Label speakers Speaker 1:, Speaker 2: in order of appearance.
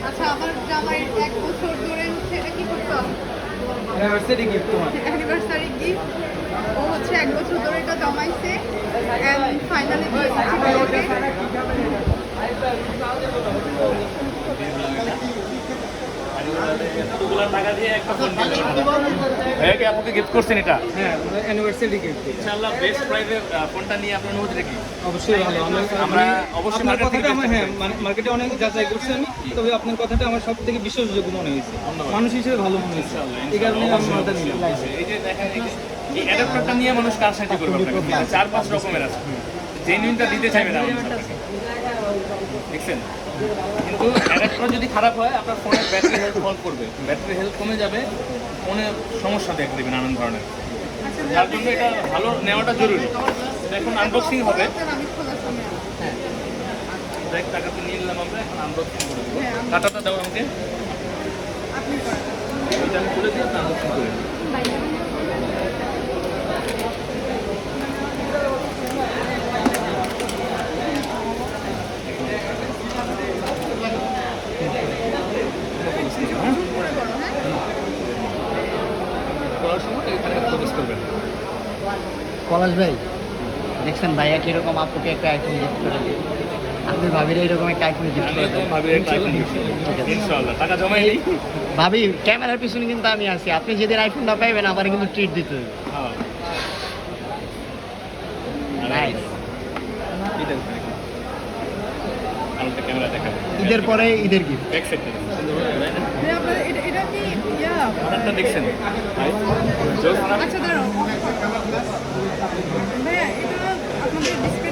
Speaker 1: আচ্ছা, আমার জামাই 1 বছর ধরে হচ্ছে এটা কি করতাম?
Speaker 2: অ্যানিভার্সারি গিফট তোমার।
Speaker 1: Anniversary gift. ও হচ্ছে 1 বছর ধরে এটা জমাইছে এন্ড ফাইনালি
Speaker 3: টাকা দিয়ে একটা ফোন ভাইয়াকে আপনাকে গিফট করছেন এটা?
Speaker 2: হ্যাঁ, অ্যানিভার্সারি গিফট।
Speaker 3: ইনশাআল্লাহ বেস্ট প্রাইসে ফোনটা নিয়ে আপনার অনুভূতিটা কি?
Speaker 2: অবশ্যই ভালো।
Speaker 3: আমরা অবশ্যই
Speaker 2: আপনার
Speaker 3: মার্কেট থেকে
Speaker 2: কথাটা আমার, হ্যাঁ, মার্কেটে অনেক যাচাই করছি আমি, তবে আপনার কথাটা আমার সব থেকে বিশ্বাসযোগ্য মনে হয়েছে, মানুষ হিসেবে ভালো মনে হয়েছে, এই কারণে আমি মালটা নিলাম।
Speaker 3: এই যে দেখেন এই অ্যাডাপ্টারটা নিয়ে মানুষ কার সাথে করবে আপনাকে? 4-5 রকমের আছে, জেনুইনটা দিতে চাইবে না মানুষ আপনাকে। দেখছেন, কিন্তু অ্যাডাপ্টার যদি খারাপ হয় আপনার ফোনের ব্যাটারি হেলথ ফল করবে, ব্যাটারি হেলথ কমে যাবে, ফোনে সমস্যা দেখা দেবে নানান ধরনের। যার জন্য এটা ভালো নেওয়াটা জরুরি। এখন আনবক্সিং হবে,
Speaker 1: আমি খোলার সময়
Speaker 3: দেখ টাকা তো নিয়ে নিলাম আমরা, এখন আনবক্সিং করে দেবো। টাকাটা দাও আমাকে,
Speaker 1: আপনি করেন।
Speaker 3: এটা আমি করে দিই, আপনি আনবক্সিং করে দিই। করার সময় এখানে প্রবেশ করবেন।
Speaker 4: পলাশ ভাই, দেখছেন ভাইয়া কিরকম আপুকে একটা আইফোন গিফট করে দিই, আপনি ভাবির এইরকম একটা আইফোন গিফট করে দেন।
Speaker 3: ভাবি একটা আইফোন ইনশাআল্লাহ টাকা জমাই নেই।
Speaker 4: ভাবি ক্যামেরার পিছনে কিন্তু আমি আছি, আপনি যেদিন আইফোনটা পাইবেন আমার কিন্তু ট্রিট দিতে হবে। Nice.
Speaker 3: ক্যামেরা দেখাবো
Speaker 4: ঈদের পরে ঈদের গিফট।
Speaker 3: ব্যাক সাইডটা
Speaker 1: ভাই, আপনার এটা কি
Speaker 3: আপনারটা দেখছেন?
Speaker 1: আচ্ছা দাঁড়াও। ভাইয়া, এটা আপনাদের ডিসপ্লে